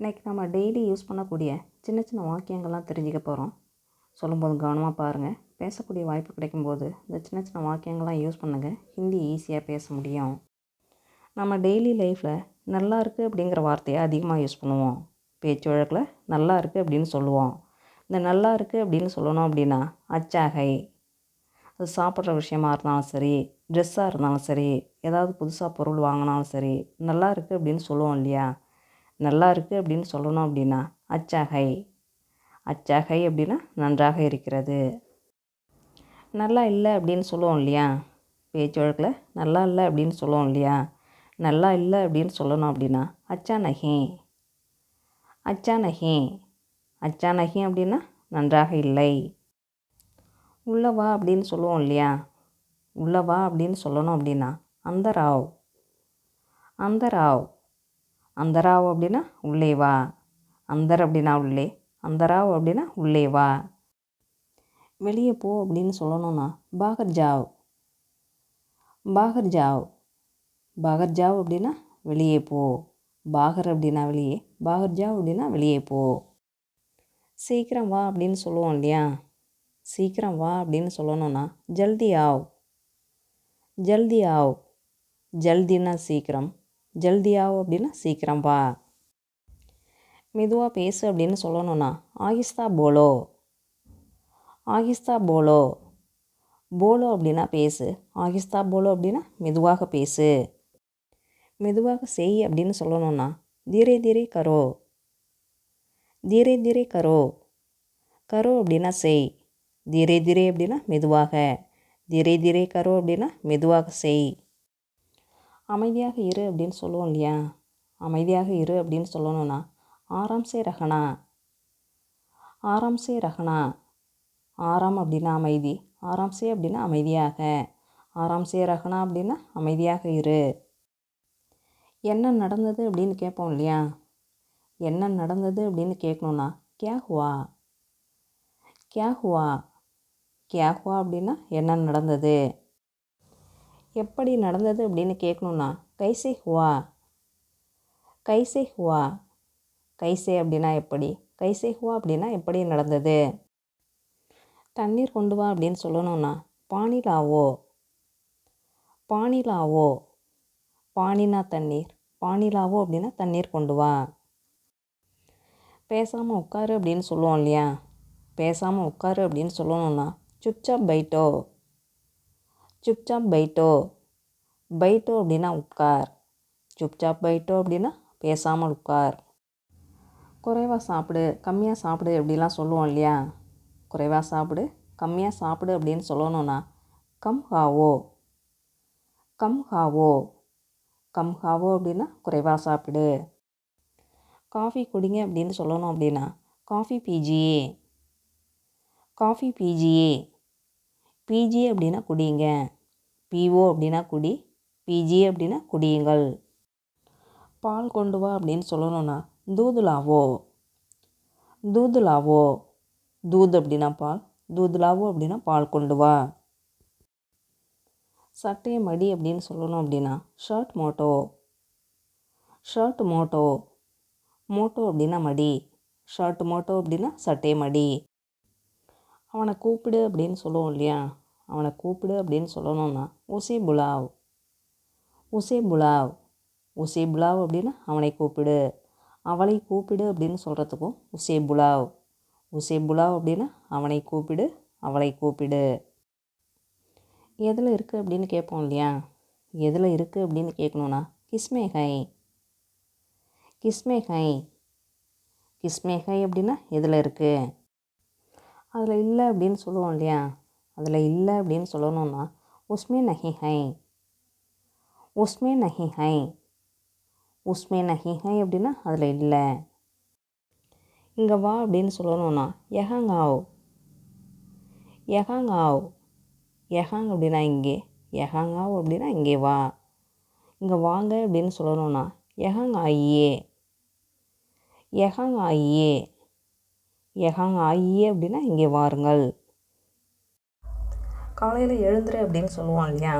இன்றைக்கி நம்ம daily use பண்ணக்கூடிய சின்ன சின்ன வாக்கியங்கள்லாம் தெரிஞ்சுக்க போகிறோம். சொல்லும்போது கவனமாக பாருங்கள். பேசக்கூடிய வாய்ப்பு கிடைக்கும்போது இந்த சின்ன சின்ன வாக்கியங்கள்லாம் யூஸ் பண்ணுங்கள். ஹிந்தி ஈஸியாக பேச முடியும். நம்ம டெய்லி லைஃப்பில் நல்லா இருக்குது அப்படிங்கிற வார்த்தையை அதிகமாக யூஸ் பண்ணுவோம். பேச்சு வழக்கில் நல்லா இருக்குது அப்படின்னு சொல்லுவோம். இந்த நல்லா இருக்குது அப்படின்னு சொல்லணும் அப்படின்னா அச்சாகை. அது சாப்பிட்ற விஷயமா இருந்தாலும் சரி, ட்ரெஸ்ஸாக இருந்தாலும் சரி, ஏதாவது புதுசாக பொருள் வாங்கினாலும் சரி, நல்லா இருக்குது அப்படின்னு சொல்லுவோம் இல்லையா? நல்லா இருக்குது அப்படின்னு சொல்லணும் அப்படின்னா அச்சாகை. அச்சாகை அப்படின்னா நன்றாக இருக்கிறது. நல்லா இல்லை அப்படின்னு சொல்லுவோம் இல்லையா? பேச்சு வழக்கில் நல்லா இல்லை அப்படின்னு சொல்லுவோம் இல்லையா? நல்லா இல்லை அப்படின்னு சொல்லணும் அப்படின்னா அச்சா நஹி. அச்சா நஹி. அச்சா நஹி அப்படின்னா நன்றாக இல்லை. உள்ளவா அப்படின்னு சொல்லுவோம் இல்லையா? உள்ளவா அப்படின்னு சொல்லணும் அப்படின்னா அந்தராவ். அந்தராவ். அந்தராவ் அப்படின்னா உள்ளே வா. அந்தர் அப்படின்னா உள்ளே, அந்தராவ் அப்படின்னா உள்ளே வா. வெளியே போ அப்படின்னு சொல்லணும்னா பாகர் ஜாவ். பாகர் ஜாவ். பாகர் ஜாவ் அப்படின்னா வெளியே போ. பாகர் அப்படின்னா வெளியே, பாகர் ஜாவ் அப்படின்னா வெளியே போ. சீக்கிரம் வா அப்படின்னு சொல்லுவோம் இல்லையா? சீக்கிரம் வா அப்படின்னு சொல்லணும்னா ஜல்தி ஆவ். ஜல்தி ஆவ். ஜல்தின்னா சீக்கிரம், ஜல்தி ஆவ் அப்படின்னா சீக்கிரம் வா. மெதுவாக பேசு அப்படின்னு சொல்லணும்னா ஆகிஸ்தா போலோ. ஆகிஸ்தா போலோ. போலோ அப்படின்னா பேசு, ஆகிஸ்தா போலோ அப்படின்னா மெதுவாக பேசு. மெதுவாக செய் அப்படின்னு சொல்லணும்னா தீரே தீரே கரோ. தீரே தீரே கரோ. கரோ அப்படின்னா செய், தீரே தீரே அப்படின்னா மெதுவாக, தீரே தீரே கரோ அப்படின்னா மெதுவாக செய். அமைதியாக இரு அப்படின்னு சொல்லுவோம் இல்லையா? அமைதியாக இரு அப்படின்னு சொல்லணும்னா ஆராம் சே ரஹனா. ஆராம் சே ரஹனா. ஆராம் அப்படின்னா அமைதி, ஆராம் சே அப்படின்னா அமைதியாக, ஆராம் சே ரஹனா அப்படின்னா அமைதியாக இரு. என்ன நடந்தது அப்படின்னு கேட்போம் இல்லையா? என்ன நடந்தது அப்படின்னு கேட்கணுன்னா கியா ஹுவா. கியா ஹுவா. கியா ஹுவா அப்படின்னா என்ன நடந்தது. எப்படி நடந்தது அப்படின்னு கேட்கணுன்னா கைசே ஹுவா. கைசே ஹுவா. கைசே அப்படின்னா எப்படி, கைசே ஹுவா அப்படின்னா எப்படி நடந்தது. தண்ணீர் கொண்டு வா அப்படின்னு சொல்லணும்னா பானி லாவோ. பானி லாவோ. பானினா தண்ணீர், பானி லாவோ அப்படின்னா தண்ணீர் கொண்டு வா. பேசாமல் உட்காரு அப்படின்னு சொல்லுவோம் இல்லையா? பேசாமல் உட்காரு அப்படின்னு சொல்லணும்னா சுப்சாப் பைட்டோ. சுப்சாப் பைட்டோ. பைட்டோ அப்படின்னா உட்கார், சுப்சாப் பைட்டோ அப்படின்னா பேசாமல் உட்கார். குறைவாக சாப்பிடு, கம்மியாக சாப்பிடு அப்படிலாம் சொல்லுவோம் இல்லையா? குறைவாக சாப்பிடு, கம்மியாக சாப்பிடு அப்படின்னு சொல்லணும்னா கம் ஹாவோ. கம் ஹாவோ. கம் ஹாவோ அப்படின்னா குறைவாக சாப்பிடு. காஃபி குடிங்க அப்படின்னு சொல்லணும் அப்படின்னா காஃபி பீஜியே. காஃபி பீஜியே. பீஜியே அப்படின்னா குடிங்க, பீவோ அப்படின்னா குடி, பீஜியே அப்படின்னா குடியுங்கள். பால் கொண்டு வா அப்படின்னு சொல்லணும்னா தூது லாவோ. தூது லாவோ. தூத் அப்படின்னா பால், தூது லாவோ அப்படின்னா பால் கொண்டு வா. சட்டையை மடி அப்படின்னு சொல்லணும் அப்படின்னா ஷர்ட் மோட்டோ. ஷர்ட் மோட்டோ. மோட்டோ அப்படின்னா மடி, ஷர்ட் மோட்டோ அப்படின்னா சட்டையை மடி. அவனை கூப்பிடு அப்படின்னு சொல்லுவோம் இல்லையா? அவனை கூப்பிடு அப்படின்னு சொல்லணும்னா உசே புலாவ். உசே புலாவ். உசே புலாவ் அப்படின்னா அவனை கூப்பிடு. அவளை கூப்பிடு அப்படின்னு சொல்கிறதுக்கும் உசே புலாவ். உசே புலாவ் அப்படின்னா அவனை கூப்பிடு, அவளை கூப்பிடு. எதில் இருக்குது அப்படின்னு கேட்போம் இல்லையா? எதில் இருக்குது அப்படின்னு கேட்கணுன்னா கிஸ்மே ஹை. கிஸ்மே ஹை. கிஸ்மே ஹை அப்படின்னா எதில் இருக்குது. அதில் இல்லை அப்படின்னு சொல்லுவோம் இல்லையா? அதில் இல்லை அப்படின்னு சொல்லணும்னா உஸ்மே நஹி ஹை. உஸ்மே நஹி ஹை. உஸ்மே நஹி ஹை அப்படின்னா அதில் இல்லை. இங்கே வா அப்படின்னு சொல்லணும்னா யஹாங் ஆவ். யஹாங் ஆவ். யஹாங் அப்படின்னா இங்கே, யஹாங் ஆவ் அப்படின்னா இங்கே வா. இங்கே வாங்க அப்படின்னு சொல்லணும்னா யஹாங் ஆயியே. யஹாங் ஆயியே. யஹாங் ஆயியே அப்படின்னா இங்கே வாருங்கள். காலையில் எழுந்துரு அப்படின்னு சொல்லுவோம் இல்லையா?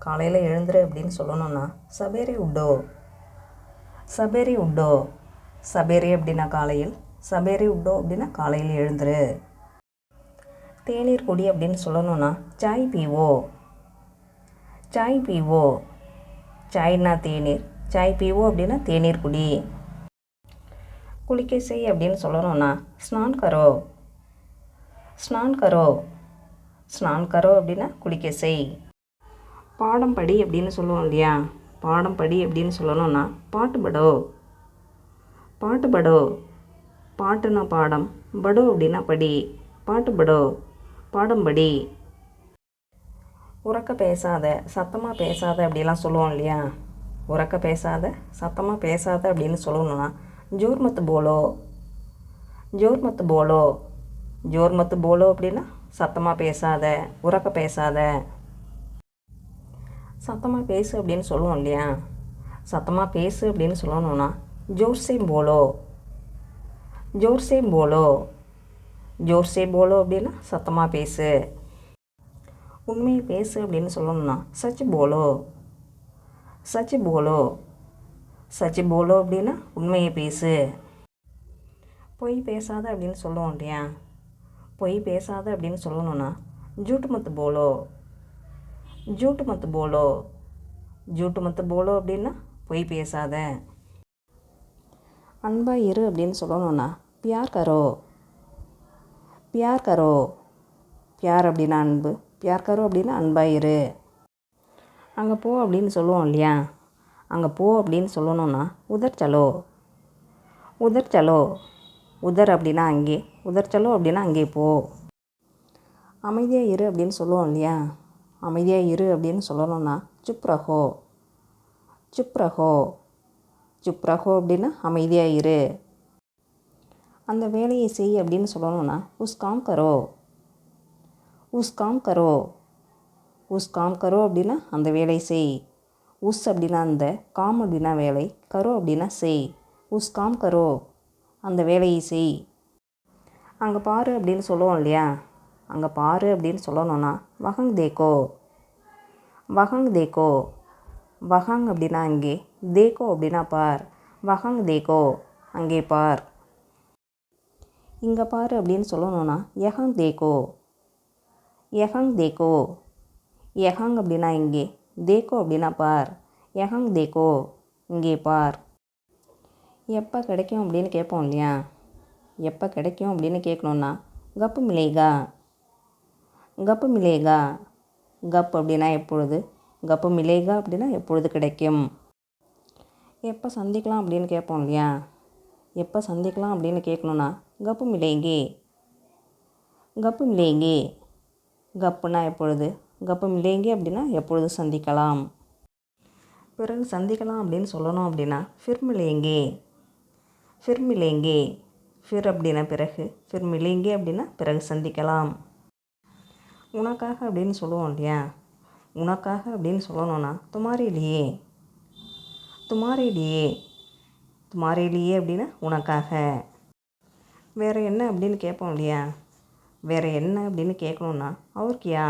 காலையில் எழுந்துரு அப்படின்னு சொல்லணும்னா சபேரி உட்டோ. சபேரி உட்டோ. சபேரி அப்படின்னா காலையில், சபேரி உட்டோ அப்படின்னா காலையில் எழுந்துரு. தேநீர் குடி அப்படின்னு சொல்லணும்னா சாய் பீவோ, சாய் பீவோ. சாய்னா தேநீர், சாய் பீவோ அப்படின்னா தேநீர் குடி. குளிக்க செய் அப்படின்னு சொல்லணும்னா ஸ்நான் கரோ, ஸ்நான் கரோ. ஸ்நான் கரோ அப்படின்னா குளிக்க செய். பாடம் படி அப்படின்னு சொல்லுவோம் இல்லையா, பாடம் படி அப்படின்னு சொல்லணும்னா பாட்டு படோ, பாட்டு படோ. பாட்டுனா பாடம், படோ அப்படின்னா படி, பாட்டு படோ, பாடம் படி. உறக்க பேசாத, சத்தமாக பேசாத அப்படிலாம் சொல்லுவோம் இல்லையா, உறக்க பேசாத, சத்தமாக பேசாத அப்படின்னு சொல்லணும்னா ஜோர் மத்து போலோ, ஜோர் மத்து போலோ. ஜோர் மத்து போலோ அப்படின்னா சத்தமாக பேசாத, உறக்க பேசாத. சத்தமாக பேசு அப்படின்னு சொல்லுவோம் இல்லையா, சத்தமாக பேசு அப்படின்னு சொல்லணும்னா ஜோர்சே போலோ, ஜோர்சே போலோ. ஜோர்சே போலோ அப்படின்னா சத்தமாக பேசு. உண்மையை பேசு அப்படின்னு சொல்லணும்னா such polo, such polo. Such polo அப்படின்னா உண்மையை பேசு. பொய் பேசாத அப்படின்னு சொல்லுவோம் இல்லையா, பொய் பேசாத அப்படின்னு சொல்லணும்னா ஜூட்டு மத்து போலோ, ஜூட்டு மத்து போலோ. ஜூட்டு மத்து போலோ அப்படின்னா பொய் பேசாத. அன்பா இரு அப்படின்னு சொல்லணும்னா பியார் கரோ, பியார் கரோ. பியார் அப்படின்னா அன்பு, பியார் கரோ அப்படின்னா அன்பா இரு. அங்கே போ அப்படின்னு சொல்லுவோம் இல்லையா, அங்கே போ அப்படின்னு சொல்லணும்னா உதர் சலோ, உதர் சலோ. உதர் அப்படின்னா அங்கே, உதர் சலோ அப்படின்னா அங்கே போ. அமைதியாக இரு அப்படின்னு சொல்லுவோம் இல்லையா, அமைதியாக இரு அப்படின்னு சொல்லணும்னா சுப் ரஹோ, சுப் ரஹோ. சுப் ரஹோ அப்படின்னா அமைதியாக இரு. அந்த வேலையை செய் அப்படின்னு சொல்லணும்னா உஸ் காம் கரோ, உஸ் காம் கரோ. உஸ் காம் கரோ அப்படின்னா அந்த வேலை செய். உஸ் அப்படின்னா அந்த, காம் அப்படின்னா வேலை, கரோ அப்படின்னா செய். உஸ் காம் கரோ, அந்த வேலையை செய். அங்கே பாரு அப்படின்னு சொல்லுவோம் இல்லையா, அங்கே பாரு அப்படின்னு சொல்லணும்னா வஹங் தேக்கோ, வஹங் தேக்கோ. வஹங் அப்படின்னா அங்கே, தேக்கோ அப்படின்னா பார், வஹங் தேக்கோ, அங்கே பார். இங்கே பாரு அப்படின்னு சொல்லணும்னா யஹங் தேக்கோ, யஹங் தேக்கோ. யஹங் அப்படின்னா இங்கே, தேக்கோ அப்படின்னா பார், யஹங் தேக்கோ, இங்கே பார். எப்போ கிடைக்கும் அப்படின்னு கேட்போம் இல்லையா, எப்போ கிடைக்கும் அப்படின்னு கேட்கணுன்னா கப்பு மிலேகா, கப்பு மிலேகா. கப் அப்படின்னா எப்பொழுது, கப்பு மிலேகா அப்படின்னா எப்பொழுது கிடைக்கும். எப்போ சந்திக்கலாம் அப்படின்னு கேட்போம் இல்லையா, எப்போ சந்திக்கலாம் அப்படின்னு கேட்கணுன்னா கப்பு மிலேங்கே, கப்பு மிலேங்கே. கப்புனா எப்பொழுது, கப்பு மிலேங்கே அப்படின்னா எப்பொழுது சந்திக்கலாம். பிறகு சந்திக்கலாம் அப்படின்னு சொல்லணும் அப்படின்னா ஃபிர் மிலேங்கே, ஃபிர் மிலேங்கே. ஃபிர் அப்படின்னா பிறகு, ஃபிர் மிலேங்கே அப்படின்னா பிறகு சந்திக்கலாம். உனக்காக அப்படின்னு சொல்லுவோம் இல்லையா, உனக்காக அப்படின்னு சொல்லணும்னா துமாரே லியே, துமாரே லியே. துமாரே லியே அப்படின்னா உனக்காக. வேறு என்ன அப்படின்னு கேட்போம் இல்லையா, வேறு என்ன அப்படின்னு கேட்கணுன்னா அவர் கியா,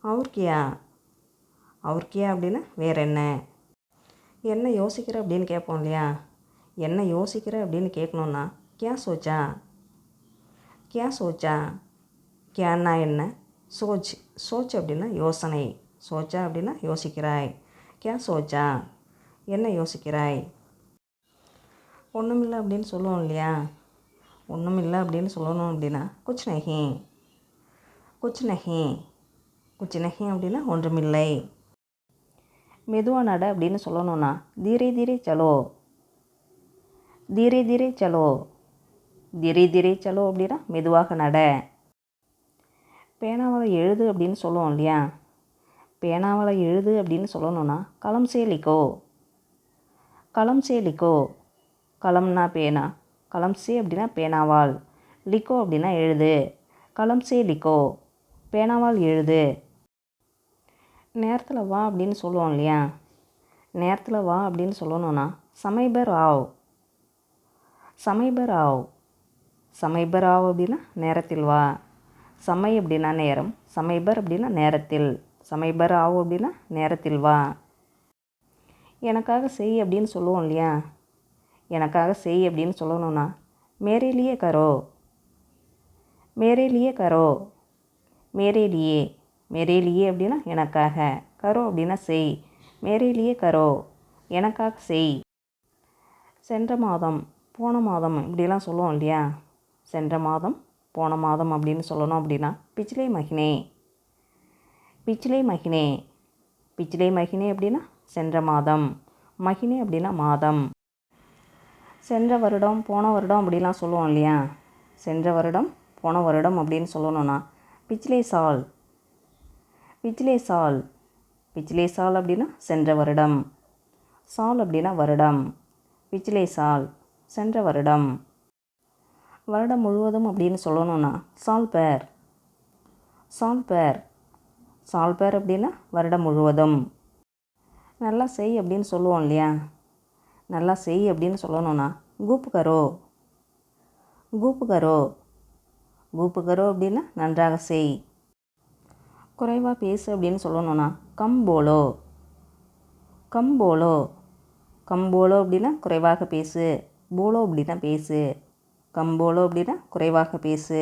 அவர் கியா. அவர் கியா அப்படின்னா வேறு என்ன. என்ன யோசிக்கிற அப்படின்னு கேட்போம் இல்லையா, என்ன யோசிக்கிற அப்படின்னு கேட்கணுன்னா கியா சோச்சா, கியா சோச்சா. கியான்னா என்ன, சோச். சோச் அப்படின்னா யோசனை, சோச்சா அப்படின்னா யோசிக்கிறாய். கியா சோச்சா, என்ன யோசிக்கிறாய். ஒன்றுமில்லை அப்படின்னு சொல்லுவோம் இல்லையா, ஒன்றுமில்லை அப்படின்னு சொல்லணும் அப்படின்னா குச் நஹி, குச் நஹி. குச் நஹி அப்படின்னா ஒன்றுமில்லை. மெதுவாக நட அப்படின்னு சொல்லணும்னா தீரே தீரே சலோ, தீரே தீரே சலோ. தீரே தீரே சலோ அப்படின்னா மெதுவாக நட. பேனாவால் எழுது அப்படின்னு சொல்லுவோம் இல்லையா, பேனாவால் எழுது அப்படின்னு சொல்லணும்னா கலம் சே லிக்கோ, கலம் சே லிக்கோ. கலம்னா பேனா, கலம் சே அப்படின்னா பேனாவால், லிக்கோ அப்படின்னா எழுது, கலம் சே லிக்கோ, பேனாவால் எழுது. நேரத்தில் வா அப்படின்னு சொல்லுவோம் இல்லையா, நேரத்தில் வா அப்படின்னு சொல்லணும்னா சமைபர் ஆவ், சமைபர் ஆவ். சமைபர் ஆவ் அப்படின்னா நேரத்தில் வா. சமை அப்படின்னா நேரம், சமைபர் அப்படின்னா நேரத்தில், சமைபர் ஆவ் அப்படின்னா நேரத்தில் வா. எனக்காக செய் அப்படின்னு சொல்லுவோம் இல்லையா, எனக்காக செய் அப்படின்னு சொல்லணும்னா மேரே லியே கரோ, மேரே லியே கரோ, மேரே லியே, மேரே லியே அப்படின்னா எனக்காக, கரோ அப்படின்னா செய், மேரே லியே கரோ, எனக்காக செய். சென்ற மாதம், போன மாதம் இப்படிலாம் சொல்லுவோம் இல்லையா? சென்ற மாதம், போன மாதம் அப்படின்னு சொல்லணும் அப்படின்னா பிச்லே மஹினே, பிச்லே மஹினே, பிச்லே மஹினே அப்படின்னா சென்ற மாதம், மஹினே அப்படின்னா மாதம். சென்ற வருடம், போன வருடம் அப்படிலாம் சொல்லுவோம் இல்லையா? சென்ற வருடம், போன வருடம் அப்படின்னு சொல்லணும்னா பிச்லே சால், பிச்லே சால், பிச்லே சால் அப்படின்னா சென்ற வருடம், சால் அப்படின்னா வருடம், பிச்லே சால் சென்ற வருடம். வருடம் முழுவதும் அப்படின்னு சொல்லணும்னா சால் பேர், சால் பேர், சால் பேர் அப்படின்னா வருடம் முழுவதும். நல்லா செய் அப்படின்னு சொல்லுவோம் இல்லையா? நல்லா செய் அப்படின்னு சொல்லணும்னா கூப்பு கரோ, கூப்பு கரோ, கூப்பு கரோ அப்படின்னா நன்றாக செய். குறைவாக பேசு அப்படின்னு சொல்லணும்னா come polo, come polo, come polo அப்படின்னா குறைவாக பேசு, போலோ அப்படின்னா பேசு, கம் போலோ அப்படின்னா குறைவாக பேசு.